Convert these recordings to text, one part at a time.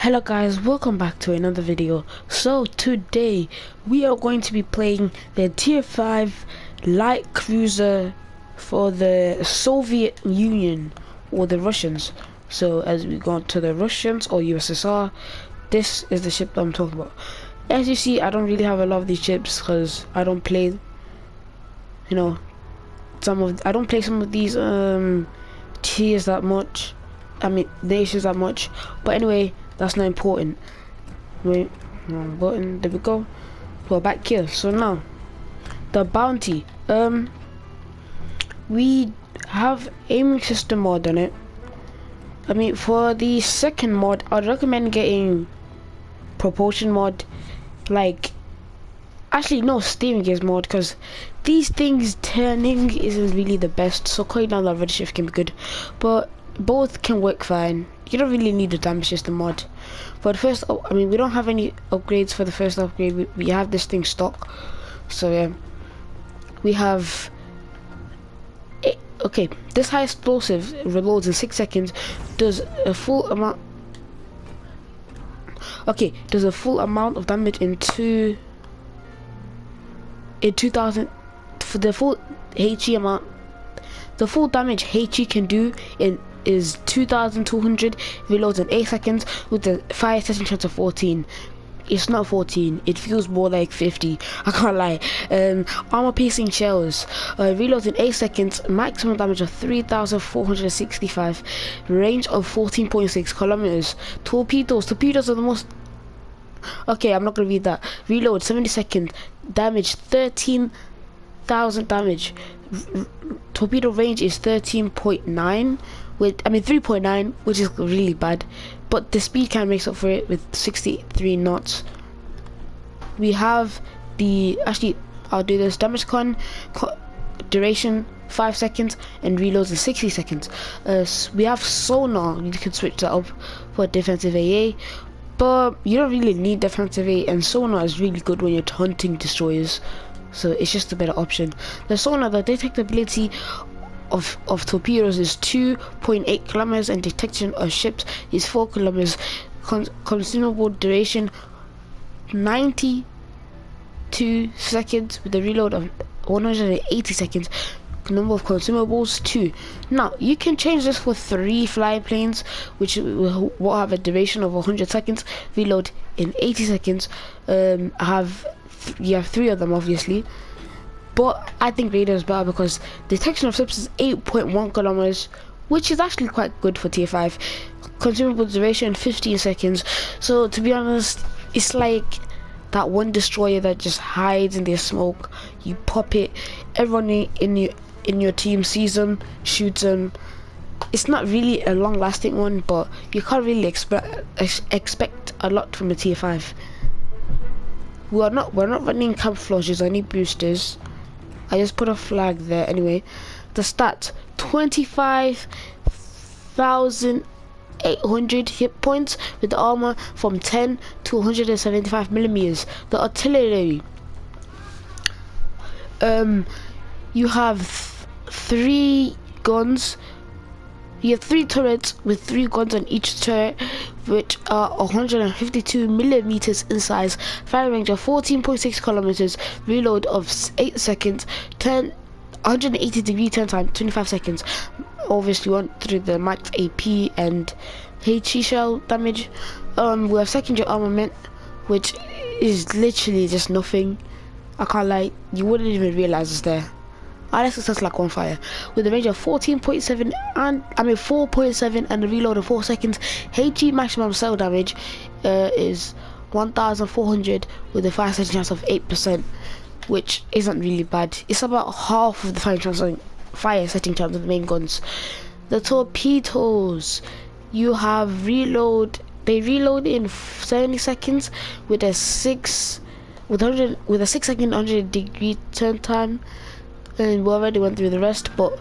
Hello guys, welcome back to another video. So today we are going to be playing the tier 5 light cruiser for the Soviet Union or the Russians. So as we go to the Russians or USSR, this is the ship that I'm talking about. As you see, I don't really have a lot of these ships because I don't play, I don't play some of these tiers that much. I mean nations that much. But anyway, that's not important. Wait, wrong button. There we go. We're back here. So now, the bounty. We have aiming system mod on it. I mean, for the second mod, I'd recommend getting propulsion mod. Actually, no, steering gears mod, because these things turning isn't really the best. So cutting down that red shift can be good, but both can work fine. You don't really need a damage system mod. For the first, I mean, we don't have any upgrades for the first upgrade. We have this thing stock. So yeah, we have. Okay, this high explosive reloads in 6 seconds. Does a full amount. Okay, does a full amount of damage in 2000 for the full HE amount. The full damage HE can do is 2200, reloads in 8 seconds with the fire setting chance of 14. It's not 14, it feels more like 50, I can't lie. Armor piercing shells, reloads in 8 seconds, maximum damage of 3465, range of 14.6 kilometers. Torpedoes are the most. Okay, I'm not gonna read that. Reload 70 seconds, damage 13,000 damage. Torpedo range is 13.9, with 3.9, which is really bad, but the speed kind of makes up for it with 63 knots. We have I'll do this. Damage duration 5 seconds and reloads in 60 seconds. We have sonar. You can switch that up for defensive AA, but you don't really need defensive AA, and sonar is really good when you're hunting destroyers, so it's just a better option. The sonar, the detectability of torpedoes is 2.8 kilometers and detection of ships is 4 kilometers. Consumable duration 92 seconds with a reload of 180 seconds. Number of consumables 2. Now you can change this for 3 flying planes, which will have a duration of 100 seconds, reload in 80 seconds. You have 3 of them obviously, but I think radar is better because detection of ships is 8.1 kilometers, which is actually quite good for tier 5. Consumable duration 15 seconds. So to be honest, it's like that one destroyer that just hides in their smoke. You pop it, everyone in your team sees them, shoots them. It's not really a long-lasting one, but you can't really expect a lot from a tier 5. We're not running camouflages or any boosters. I just put a flag there anyway. The stats: 25,800 hit points with the armor from 10 to 175 millimeters. The artillery, you have 3 guns. You have 3 turrets with 3 guns on each turret, which are 152 millimeters in size, fire range of 14.6 kilometers, reload of 8 seconds, 180 degree turn time 25 seconds. Obviously, went through the max AP and HE shell damage. We have secondary armament, which is literally just nothing. I can't lie, you wouldn't even realize it's there. Unless it's like on fire. With a range of 4.7 and a reload of 4 seconds. HE maximum cell damage is 1,400 with a fire setting chance of 8%, which isn't really bad. It's about half of the fire setting chance of the main guns. The torpedoes, you have reload. They reload in 70 seconds with a 6 second 100 degree turn time. And we already went through the rest, but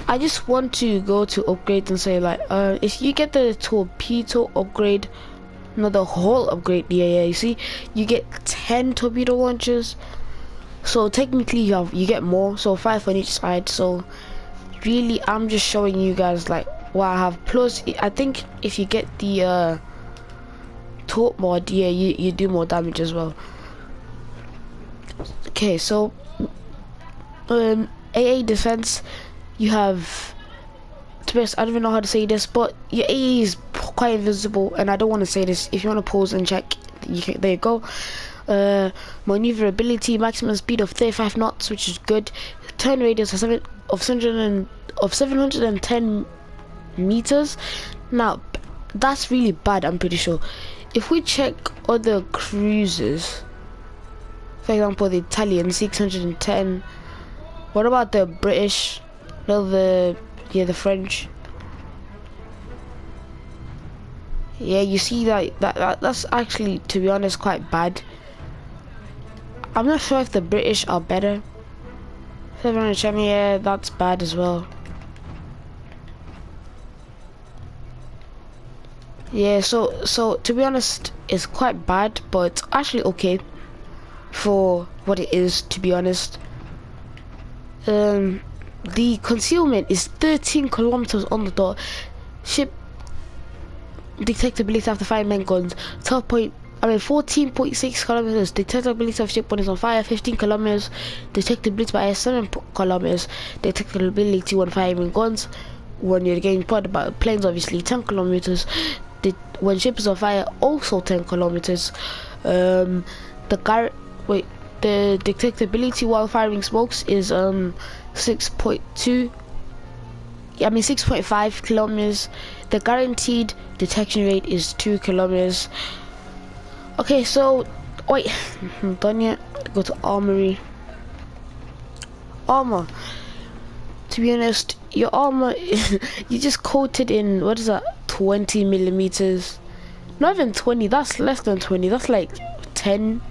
I just want to go to upgrades and say, like, if you get the torpedo upgrade, not the whole upgrade, you see, you get 10 torpedo launchers, so technically you get more, so 5 on each side. So really, I'm just showing you guys like what I have. Plus, I think if you get the Taunt mod, yeah, you do more damage as well. Okay, so AA defense, you have, to be honest, I don't even know how to say this, but your AA is quite invisible, and I don't want to say this. If you want to pause and check, you can, there you go. Maneuverability, maximum speed of 35 knots, which is good. Turn radius of 710 meters. Now, that's really bad, I'm pretty sure. If we check other cruisers, for example, the Italian 610. What about the British? No, the French. Yeah, you see that's actually, to be honest, quite bad. I'm not sure if the British are better. 710, yeah, that's bad as well. Yeah, so to be honest, it's quite bad, but it's actually okay for what it is, to be honest. The concealment is 13 kilometers on the dot. Ship detectability after 5 main guns, 14.6 kilometers. Detectability of ship when it's on fire, 15 kilometers. Detectability by 7 kilometers. Detectability when firing guns, when you're getting spotted by planes, obviously 10 kilometers. When ship is on fire, also 10 kilometers. The detectability while firing smokes is 6.5 kilometers. The guaranteed detection rate is 2 kilometers. Okay, so wait, I'm done yet. Go to armory. Armor. To be honest, your armor you just coated in, what is that, 20 millimeters? Not even 20. That's less than 20. That's like 10.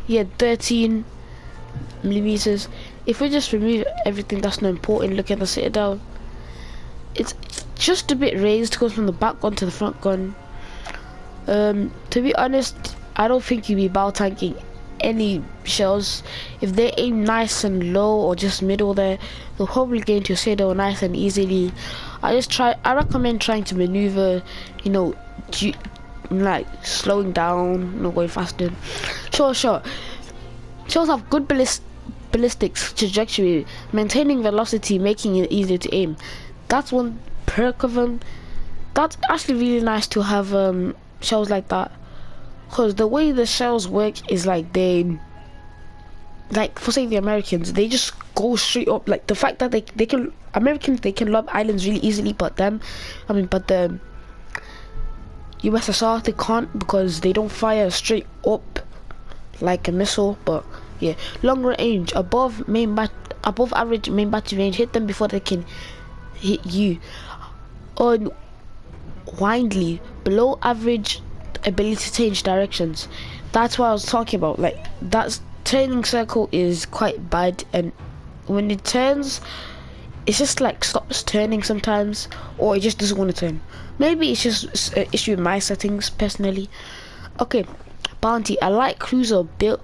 Yeah, 13 millimeters. If we just remove everything that's not important, look at the citadel. It's just a bit raised, goes from the back gun to the front gun. To be honest, I don't think you'll be bow tanking any shells. If they aim nice and low or just middle there, they'll probably get into your citadel nice and easily. I recommend trying to maneuver, you know, like slowing down, not going faster. Sure. Shells have good ballistics trajectory, maintaining velocity, making it easier to aim. That's one perk of them. That's actually really nice to have shells like that, because the way the shells work is like for say the Americans, they just go straight up. Like the fact that they can lob islands really easily, but the USSR, they can't, because they don't fire straight up like a missile. But yeah, long range, above average main battery range, hit them before they can hit you. Unwindly, below average ability to change directions. That's what I was talking about. Like, that turning circle is quite bad, and when it turns, it's just like stops turning sometimes, or it just doesn't want to turn. Maybe it's just an issue with my settings personally. Okay, bounty. I like cruiser built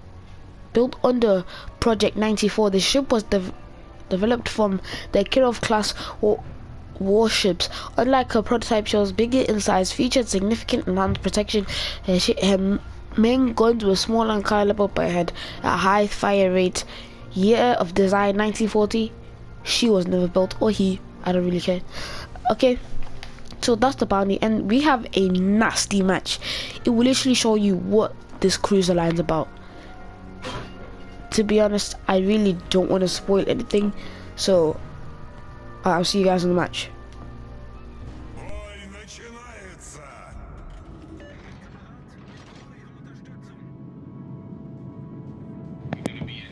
under Project 94. The ship was developed from the Kirov class warships. Unlike her prototype shells, bigger in size, featured significant enhanced protection. Her main guns were small and caliber but had a high fire rate. Year of design 1940. She was never built, or he, I don't really care. Okay, so that's the bounty, and we have a nasty match. It will literally show you what this cruiser line's about. To be honest, I really don't want to spoil anything, so I'll see you guys in the match.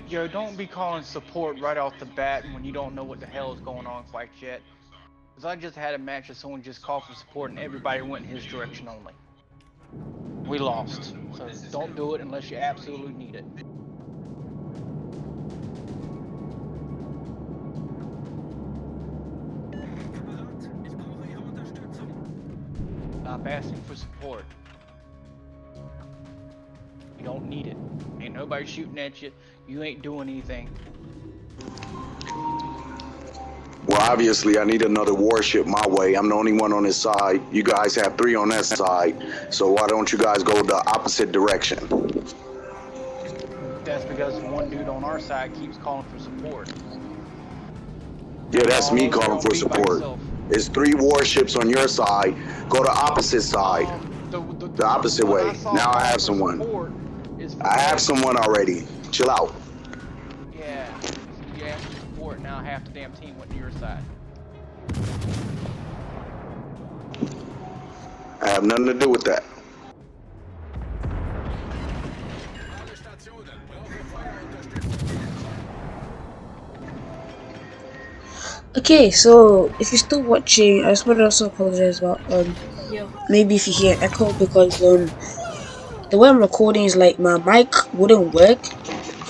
Yo, don't be calling support right off the bat when you don't know what the hell is going on quite yet. Because I just had a match where someone just called for support and everybody went in his direction only. We lost. So don't do it unless you absolutely need it. Stop asking for support. You don't need it. Ain't nobody shooting at you. You ain't doing anything. Well, obviously, I need another warship my way. I'm the only one on this side. You guys have 3 on that side. So why don't you guys go the opposite direction? That's because one dude on our side keeps calling for support. Yeah, Now you're that's all me over there calling on for B by support. yourself. It's 3 warships on your side. Go the opposite side. The The opposite one I way. saw Now I calling have for someone. support is for I have red. someone already. Chill out. Yeah, you asked for support. Now half the damn team went to your side. I have nothing to do with that. Okay, so if you're still watching, I just want to also apologize about Yeah. maybe if you hear echo because the way I'm recording is like my mic wouldn't work.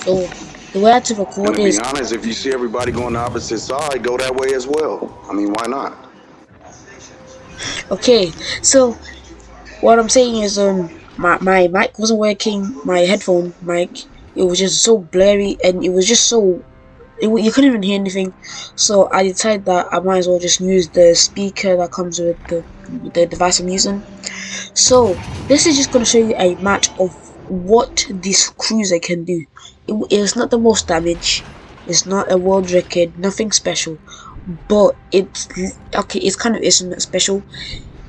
So the way I had to And record to be is honest, if you see everybody going the opposite side, go that way as well. I mean, why not? okay. So what I'm saying is my mic wasn't working, my headphone mic, it was just so blurry and it was just so you couldn't even hear anything. So I decided that I might as well just use the speaker that comes with the device I'm using. So this is just going to show you a match of what this cruiser can do. It's not the most damage, it's not a world record, nothing special, but it's okay. It's kind of isn't special.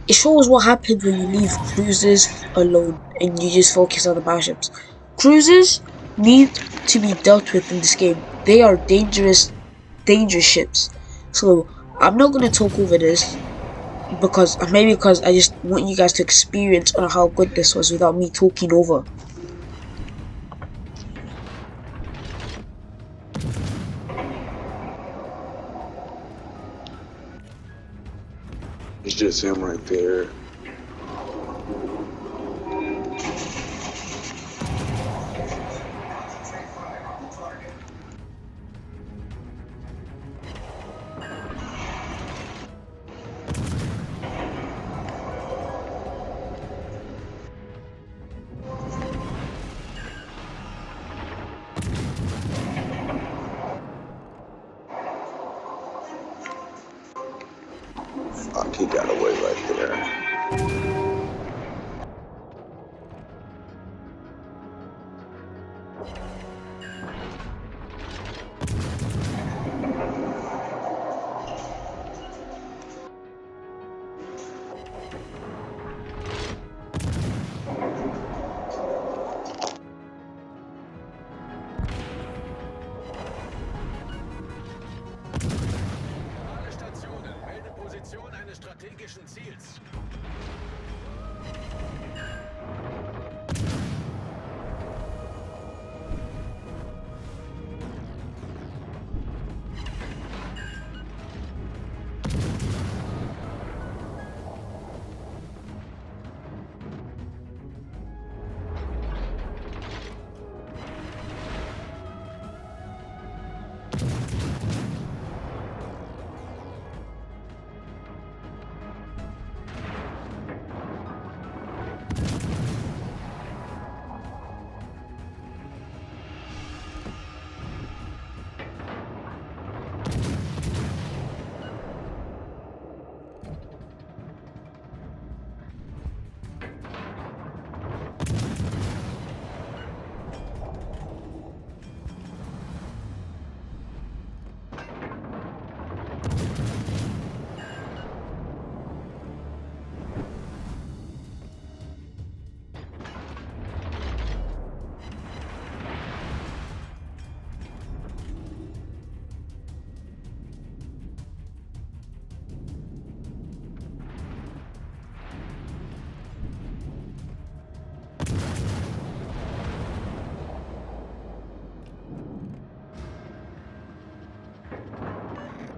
It shows what happens when you leave cruisers alone and you just focus on the battleships. Cruisers need to be dealt with in this game. They are dangerous ships. So I'm not gonna talk over this because maybe because I just want you guys to experience on how good this was without me talking over. It's just him right there. Fuck, he got away right there. Alle Stationen, melde Position eines strategischen Ziels.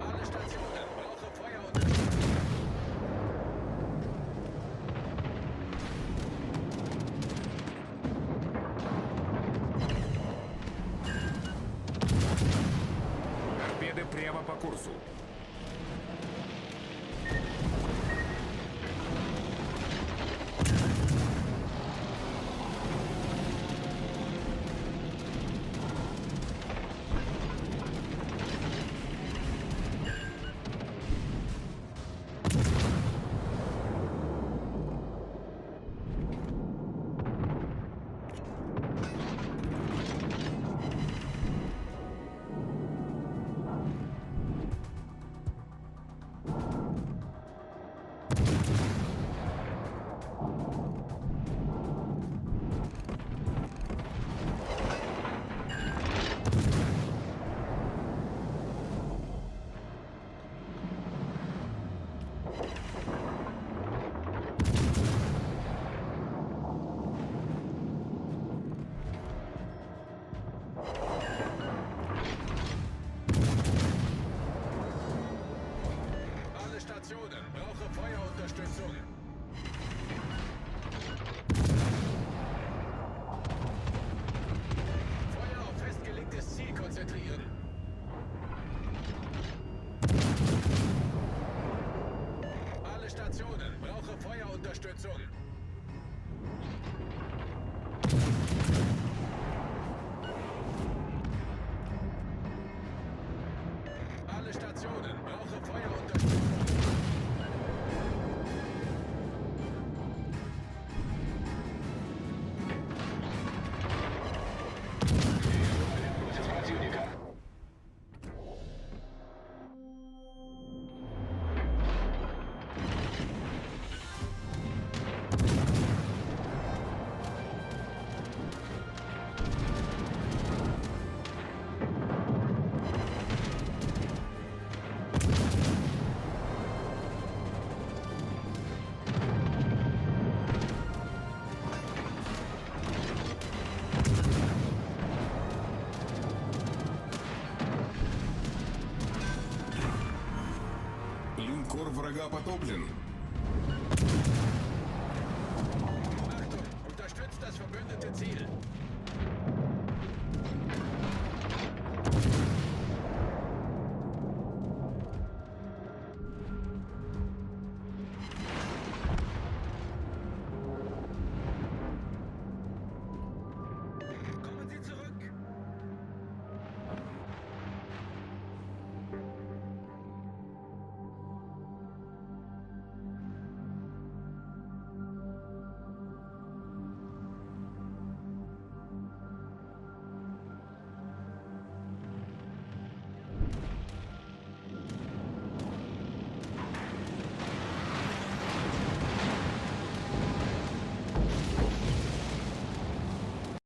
Alle Stationen, brauche Feuerunterstützung. Торпеды прямо по курсу. Besatzung. Alle Stationen, brauche Feuerunterstützung. Линкор врага потоплен.